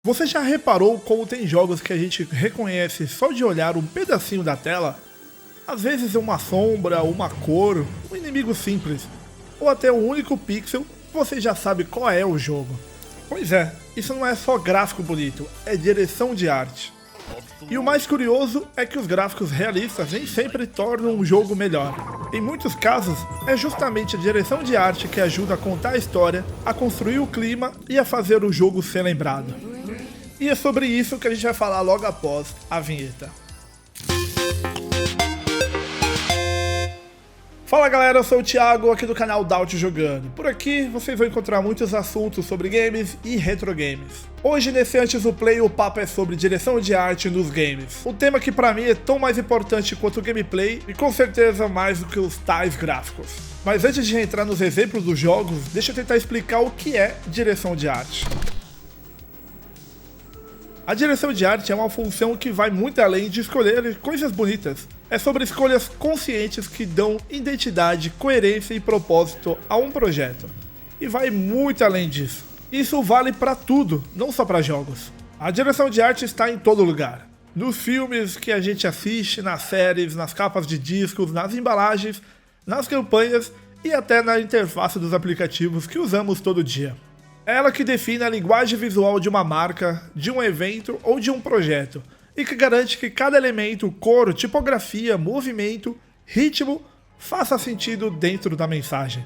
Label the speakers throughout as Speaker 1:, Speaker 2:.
Speaker 1: Você já reparou como tem jogos que a gente reconhece só de olhar um pedacinho da tela? Às vezes uma sombra, uma cor, um inimigo simples, ou até um único pixel, você já sabe qual é o jogo. Pois é, isso não é só gráfico bonito, é direção de arte. E o mais curioso é que os gráficos realistas nem sempre tornam um jogo melhor. Em muitos casos, é justamente a direção de arte que ajuda a contar a história, a construir o clima e a fazer o jogo ser lembrado. E é sobre isso que a gente vai falar logo após a vinheta. Fala galera, eu sou o Thiago, aqui do canal Daut Jogando. Por aqui vocês vão encontrar muitos assuntos sobre games e retro games. Hoje nesse Antes do Play o papo é sobre direção de arte nos games. Um tema que pra mim é tão mais importante quanto o gameplay e com certeza mais do que os tais gráficos. Mas antes de entrar nos exemplos dos jogos, deixa eu tentar explicar o que é direção de arte. A direção de arte é uma função que vai muito além de escolher coisas bonitas. É sobre escolhas conscientes que dão identidade, coerência e propósito a um projeto. E vai muito além disso. Isso vale para tudo, não só para jogos. A direção de arte está em todo lugar. Nos filmes que a gente assiste, nas séries, nas capas de discos, nas embalagens, nas campanhas e até na interface dos aplicativos que usamos todo dia. É ela que define a linguagem visual de uma marca, de um evento ou de um projeto, e que garante que cada elemento, cor, tipografia, movimento, ritmo, faça sentido dentro da mensagem.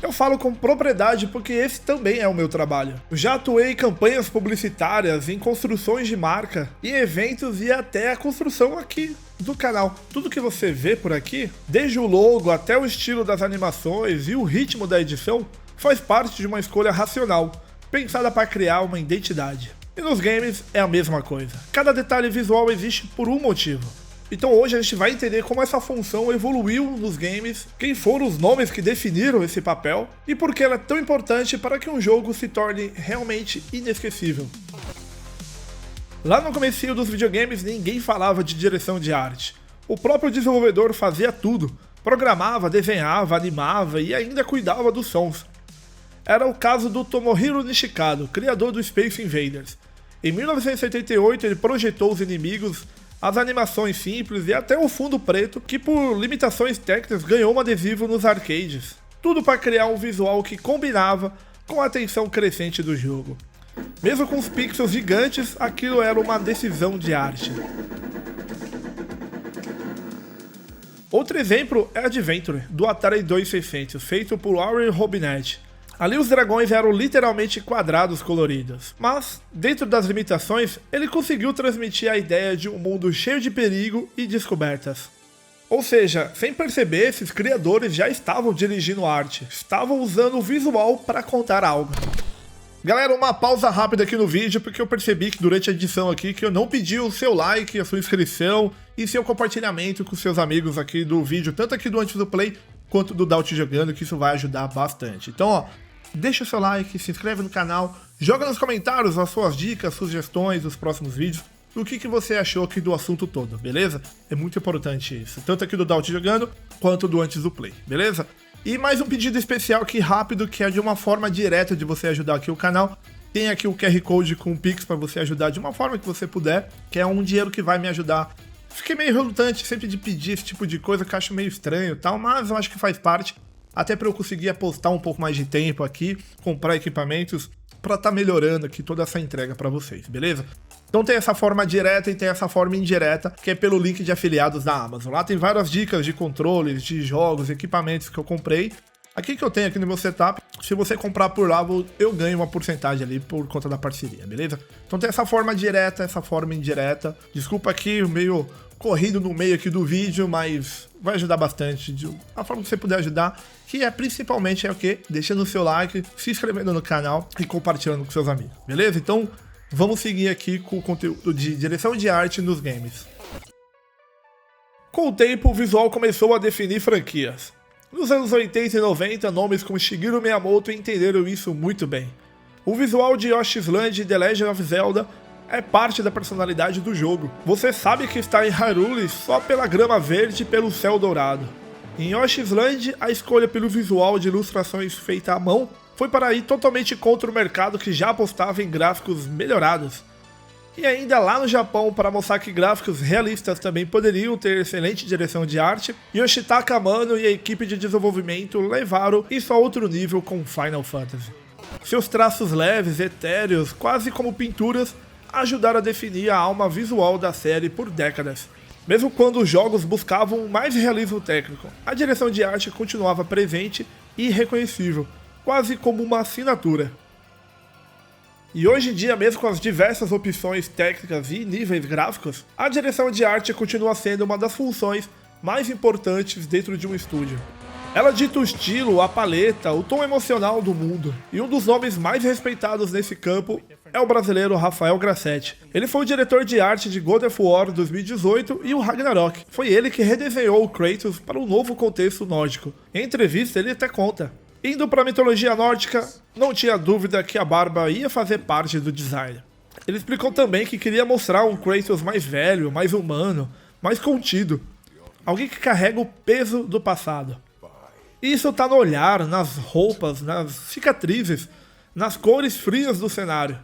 Speaker 1: Eu falo com propriedade porque esse também é o meu trabalho. Eu já atuei em campanhas publicitárias, em construções de marca, em eventos e até a construção aqui do canal. Tudo que você vê por aqui, desde o logo até o estilo das animações e o ritmo da edição, faz parte de uma escolha racional, pensada para criar uma identidade. E nos games é a mesma coisa. Cada detalhe visual existe por um motivo. Então hoje a gente vai entender como essa função evoluiu nos games, quem foram os nomes que definiram esse papel e por que ela é tão importante para que um jogo se torne realmente inesquecível. Lá no comecinho dos videogames ninguém falava de direção de arte. O próprio desenvolvedor fazia tudo, programava, desenhava, animava e ainda cuidava dos sons. Era o caso do Tomohiro Nishikado, criador do Space Invaders. Em 1978 ele projetou os inimigos, as animações simples e até o fundo preto, que por limitações técnicas ganhou um adesivo nos arcades. Tudo para criar um visual que combinava com a tensão crescente do jogo. Mesmo com os pixels gigantes, aquilo era uma decisão de arte. Outro exemplo é Adventure, do Atari 2600, feito por Warren Robinett. Ali os dragões eram literalmente quadrados coloridos, mas, dentro das limitações, ele conseguiu transmitir a ideia de um mundo cheio de perigo e descobertas. Ou seja, sem perceber, esses criadores já estavam dirigindo arte, estavam usando o visual para contar algo. Galera, uma pausa rápida aqui no vídeo, porque eu percebi que durante a edição aqui que eu não pedi o seu like, a sua inscrição e seu compartilhamento com seus amigos aqui do vídeo, tanto aqui do Antes do Play quanto do Daut Jogando, que isso vai ajudar bastante. Então, ó, deixa o seu like, se inscreve no canal, joga nos comentários as suas dicas, sugestões dos próximos vídeos, o que você achou aqui do assunto todo, beleza? É muito importante isso, tanto aqui do Daut Jogando quanto do Antes do Play, beleza? E mais um pedido especial aqui rápido, que é de uma forma direta de você ajudar aqui o canal. Tem aqui o QR Code com o Pix para você ajudar de uma forma que você puder, que é um dinheiro que vai me ajudar. Fiquei meio relutante sempre de pedir esse tipo de coisa, que eu acho meio estranho e tal, mas eu acho que faz parte, até para eu conseguir apostar um pouco mais de tempo aqui, comprar equipamentos, para estar melhorando aqui toda essa entrega para vocês, beleza? Então tem essa forma direta e tem essa forma indireta, que é pelo link de afiliados da Amazon. Lá tem várias dicas de controles, de jogos, equipamentos que eu comprei. Aqui que eu tenho aqui no meu setup, se você comprar por lá, eu ganho uma porcentagem ali por conta da parceria, beleza? Então tem essa forma direta, essa forma indireta. Desculpa aqui, meio corrido no meio aqui do vídeo, mas vai ajudar bastante. A forma que você puder ajudar, que é principalmente o quê? Deixando o seu like, se inscrevendo no canal e compartilhando com seus amigos, beleza? Então vamos seguir aqui com o conteúdo de direção de arte nos games. Com o tempo, o visual começou a definir franquias. Nos anos 80 e 90, nomes como Shigeru Miyamoto entenderam isso muito bem. O visual de Yoshi's Land e The Legend of Zelda é parte da personalidade do jogo. Você sabe que está em Hyrule só pela grama verde e pelo céu dourado. Em Yoshi's Land, a escolha pelo visual de ilustrações feita à mão foi para ir totalmente contra o mercado que já apostava em gráficos melhorados. E ainda lá no Japão, para mostrar que gráficos realistas também poderiam ter excelente direção de arte, Yoshitaka Amano e a equipe de desenvolvimento levaram isso a outro nível com Final Fantasy. Seus traços leves, etéreos, quase como pinturas, ajudaram a definir a alma visual da série por décadas. Mesmo quando os jogos buscavam mais realismo técnico, a direção de arte continuava presente e reconhecível, quase como uma assinatura. E hoje em dia, mesmo com as diversas opções técnicas e níveis gráficos, a direção de arte continua sendo uma das funções mais importantes dentro de um estúdio. Ela dita o estilo, a paleta, o tom emocional do mundo, e um dos nomes mais respeitados nesse campo é o brasileiro Rafael Grassetti. Ele foi o diretor de arte de God of War 2018 e o Ragnarok. Foi ele que redesenhou o Kratos para um novo contexto nórdico. Em entrevista ele até conta: indo para a mitologia nórdica, não tinha dúvida que a barba ia fazer parte do design. Ele explicou também que queria mostrar um Kratos mais velho, mais humano, mais contido. Alguém que carrega o peso do passado. E isso tá no olhar, nas roupas, nas cicatrizes, nas cores frias do cenário.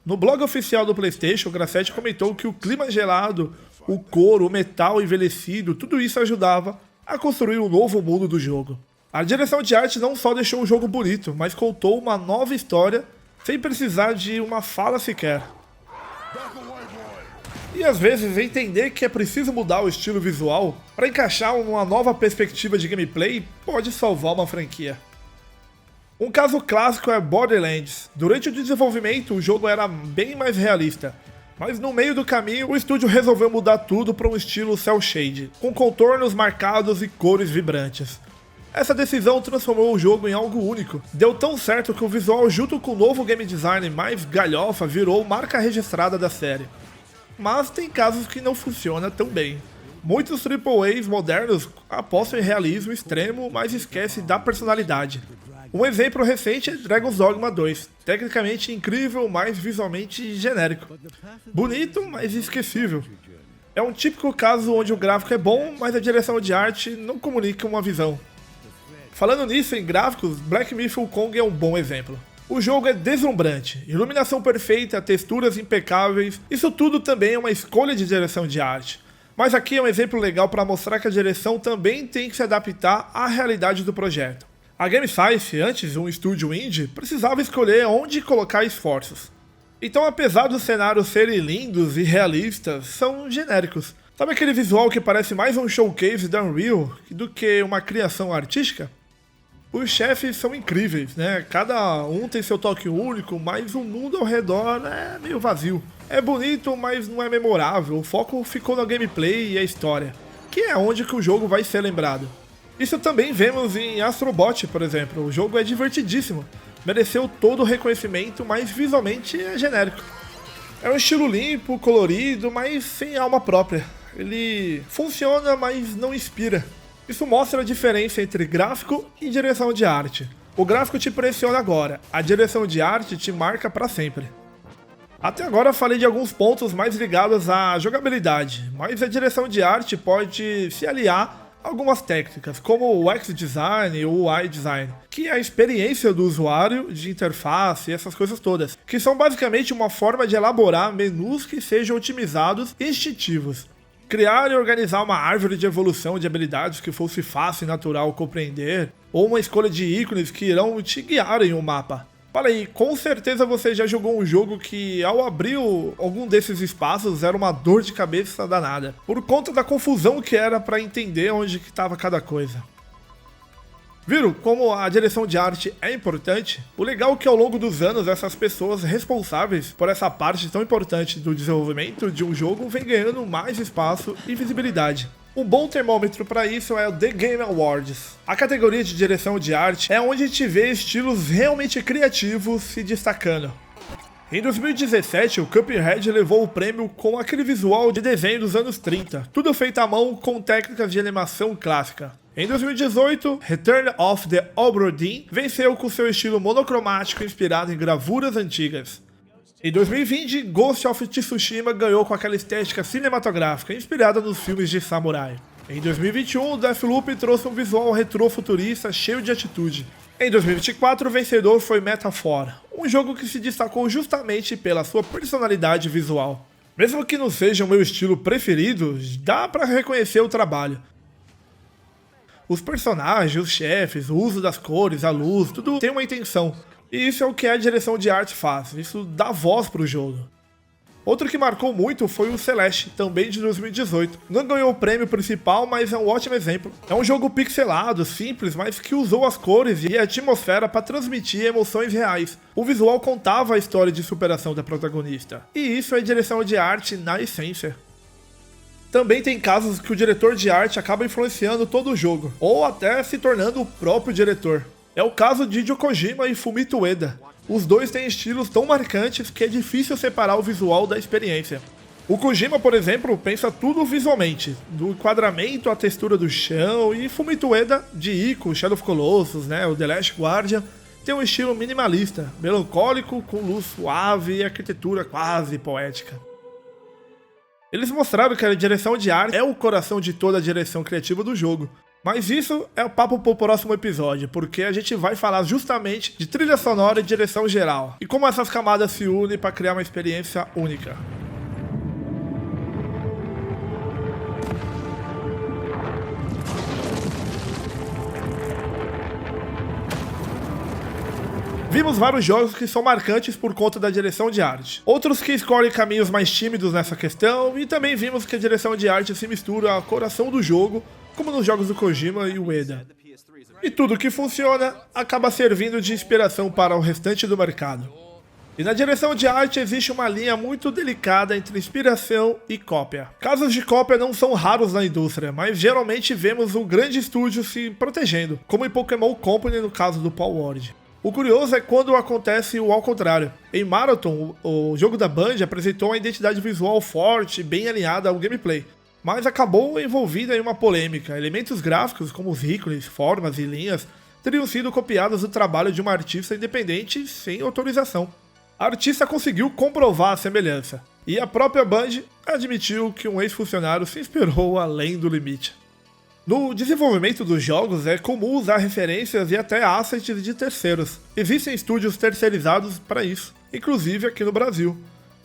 Speaker 1: No blog oficial do PlayStation, o Grassetti comentou que o clima gelado, o couro, o metal envelhecido, tudo isso ajudava a construir um novo mundo do jogo. A direção de arte não só deixou o jogo bonito, mas contou uma nova história sem precisar de uma fala sequer. E às vezes entender que é preciso mudar o estilo visual para encaixar uma nova perspectiva de gameplay pode salvar uma franquia. Um caso clássico é Borderlands. Durante o desenvolvimento o jogo era bem mais realista, mas no meio do caminho o estúdio resolveu mudar tudo para um estilo cel shade, com contornos marcados e cores vibrantes. Essa decisão transformou o jogo em algo único. Deu tão certo que o visual junto com o novo game design mais galhofa virou marca registrada da série. Mas tem casos que não funciona tão bem. Muitos AAAs modernos apostam em realismo extremo, mas esquecem da personalidade. Um exemplo recente é Dragon's Dogma 2, tecnicamente incrível, mas visualmente genérico. Bonito, mas esquecível. É um típico caso onde o gráfico é bom, mas a direção de arte não comunica uma visão. Falando nisso, em gráficos, Black Myth: Wukong é um bom exemplo. O jogo é deslumbrante, iluminação perfeita, texturas impecáveis, isso tudo também é uma escolha de direção de arte. Mas aqui é um exemplo legal para mostrar que a direção também tem que se adaptar à realidade do projeto. A GameScypher, antes um estúdio indie, precisava escolher onde colocar esforços. Então, apesar dos cenários serem lindos e realistas, são genéricos. Sabe aquele visual que parece mais um showcase da Unreal do que uma criação artística? Os chefes são incríveis, né? Cada um tem seu toque único, mas o mundo ao redor é meio vazio. É bonito, mas não é memorável. O foco ficou na gameplay e a história, que é onde que o jogo vai ser lembrado. Isso também vemos em Astro Bot, por exemplo. O jogo é divertidíssimo, mereceu todo o reconhecimento, mas visualmente é genérico. É um estilo limpo, colorido, mas sem alma própria. Ele funciona, mas não inspira. Isso mostra a diferença entre gráfico e direção de arte. O gráfico te impressiona agora, a direção de arte te marca para sempre. Até agora falei de alguns pontos mais ligados à jogabilidade, mas a direção de arte pode se aliar a algumas técnicas, como o X-Design ou o UI-Design, que é a experiência do usuário de interface e essas coisas todas, que são basicamente uma forma de elaborar menus que sejam otimizados e instintivos. Criar e organizar uma árvore de evolução de habilidades que fosse fácil e natural compreender, ou uma escolha de ícones que irão te guiar em um mapa. Fala aí, com certeza você já jogou um jogo que ao abrir algum desses espaços era uma dor de cabeça danada, por conta da confusão que era para entender onde que estava cada coisa. Viram como a direção de arte é importante? O legal é que ao longo dos anos essas pessoas responsáveis por essa parte tão importante do desenvolvimento de um jogo vem ganhando mais espaço e visibilidade. Um bom termômetro para isso é o The Game Awards. A categoria de direção de arte é onde a gente vê estilos realmente criativos se destacando. Em 2017, o Cuphead levou o prêmio com aquele visual de desenho dos anos 30, tudo feito à mão com técnicas de animação clássica. Em 2018, Return of the Obra Dinn venceu com seu estilo monocromático inspirado em gravuras antigas. Em 2020, Ghost of Tsushima ganhou com aquela estética cinematográfica inspirada nos filmes de samurai. Em 2021, Deathloop trouxe um visual retrô-futurista cheio de atitude. Em 2024, o vencedor foi Metaphor, um jogo que se destacou justamente pela sua personalidade visual. Mesmo que não seja o meu estilo preferido, dá pra reconhecer o trabalho. Os personagens, os chefes, o uso das cores, a luz, tudo tem uma intenção. E isso é o que a direção de arte faz, isso dá voz pro jogo. Outro que marcou muito foi o Celeste, também de 2018. Não ganhou o prêmio principal, mas é um ótimo exemplo. É um jogo pixelado, simples, mas que usou as cores e a atmosfera para transmitir emoções reais. O visual contava a história de superação da protagonista. E isso é direção de arte na essência. Também tem casos que o diretor de arte acaba influenciando todo o jogo, ou até se tornando o próprio diretor. É o caso de Hideo Kojima e Fumito Ueda. Os dois têm estilos tão marcantes que é difícil separar o visual da experiência. O Kojima, por exemplo, pensa tudo visualmente, do enquadramento à textura do chão, e Fumito Ueda, de Ico, Shadow of Colossus, o The Last Guardian, tem um estilo minimalista, melancólico, com luz suave e arquitetura quase poética. Eles mostraram que a direção de arte é o coração de toda a direção criativa do jogo. Mas isso é o papo pro próximo episódio, porque a gente vai falar justamente de trilha sonora e direção geral, e como essas camadas se unem para criar uma experiência única. Vimos vários jogos que são marcantes por conta da direção de arte. Outros que escolhem caminhos mais tímidos nessa questão, e também vimos que a direção de arte se mistura ao coração do jogo, como nos jogos do Kojima e Ueda. E tudo que funciona acaba servindo de inspiração para o restante do mercado. E na direção de arte existe uma linha muito delicada entre inspiração e cópia. Casos de cópia não são raros na indústria, mas geralmente vemos um grande estúdio se protegendo, como em Pokémon Company no caso do Palworld. O curioso é quando acontece o ao contrário. Em Marathon, o jogo da Band apresentou uma identidade visual forte, bem alinhada ao gameplay, mas acabou envolvida em uma polêmica. Elementos gráficos como os ícones, formas e linhas teriam sido copiados do trabalho de uma artista independente sem autorização. A artista conseguiu comprovar a semelhança, e a própria Band admitiu que um ex-funcionário se inspirou além do limite. No desenvolvimento dos jogos é comum usar referências e até assets de terceiros. Existem estúdios terceirizados para isso, inclusive aqui no Brasil.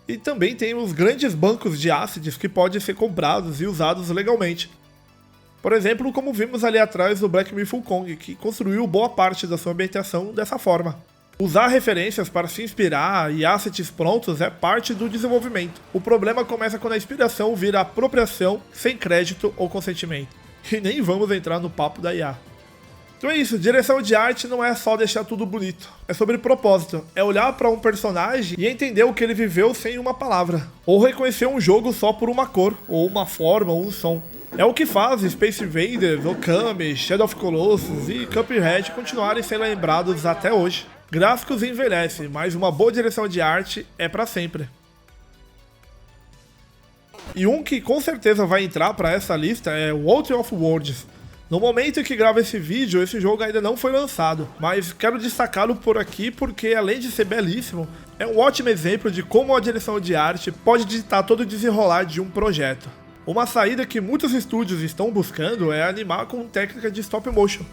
Speaker 1: E também tem os grandes bancos de assets que podem ser comprados e usados legalmente. Por exemplo, como vimos ali atrás do Black Myth Wukong, que construiu boa parte da sua ambientação dessa forma. Usar referências para se inspirar e assets prontos é parte do desenvolvimento. O problema começa quando a inspiração vira apropriação sem crédito ou consentimento. E nem vamos entrar no papo da IA. Então é isso, direção de arte não é só deixar tudo bonito, é sobre propósito, é olhar para um personagem e entender o que ele viveu sem uma palavra, ou reconhecer um jogo só por uma cor, ou uma forma, ou um som. É o que faz Space Invaders, Okami, Shadow of Colossus e Cuphead continuarem sendo lembrados até hoje. Gráficos envelhecem, mas uma boa direção de arte é para sempre. E um que com certeza vai entrar para essa lista é o Outer of Worlds. No momento em que gravo esse vídeo, esse jogo ainda não foi lançado, mas quero destacá-lo por aqui porque, além de ser belíssimo, é um ótimo exemplo de como a direção de arte pode ditar todo o desenrolar de um projeto. Uma saída que muitos estúdios estão buscando é animar com técnica de stop motion.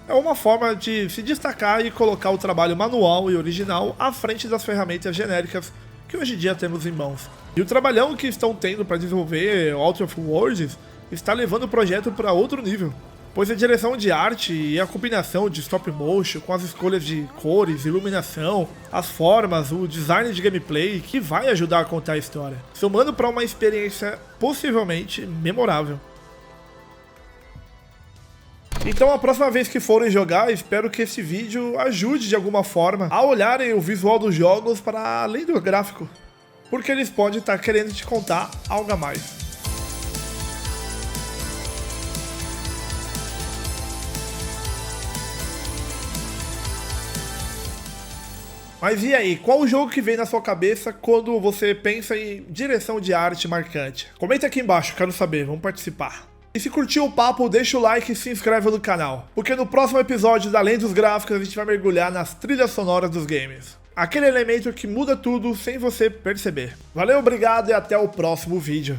Speaker 1: É uma forma de se destacar e colocar o trabalho manual e original à frente das ferramentas genéricas que hoje em dia temos em mãos. E o trabalhão que estão tendo para desenvolver Outer of Worlds está levando o projeto para outro nível, pois a direção de arte e a combinação de stop motion com as escolhas de cores, iluminação, as formas, o design de gameplay que vai ajudar a contar a história, somando para uma experiência possivelmente memorável. Então a próxima vez que forem jogar, espero que esse vídeo ajude de alguma forma a olharem o visual dos jogos para além do gráfico, porque eles podem estar querendo te contar algo a mais. Mas e aí, qual o jogo que vem na sua cabeça quando você pensa em direção de arte marcante? Comenta aqui embaixo, quero saber, vamos participar. E se curtiu o papo, deixa o like e se inscreve no canal, porque no próximo episódio da Além dos Gráficos a gente vai mergulhar nas trilhas sonoras dos games. Aquele elemento que muda tudo sem você perceber. Valeu, obrigado e até o próximo vídeo.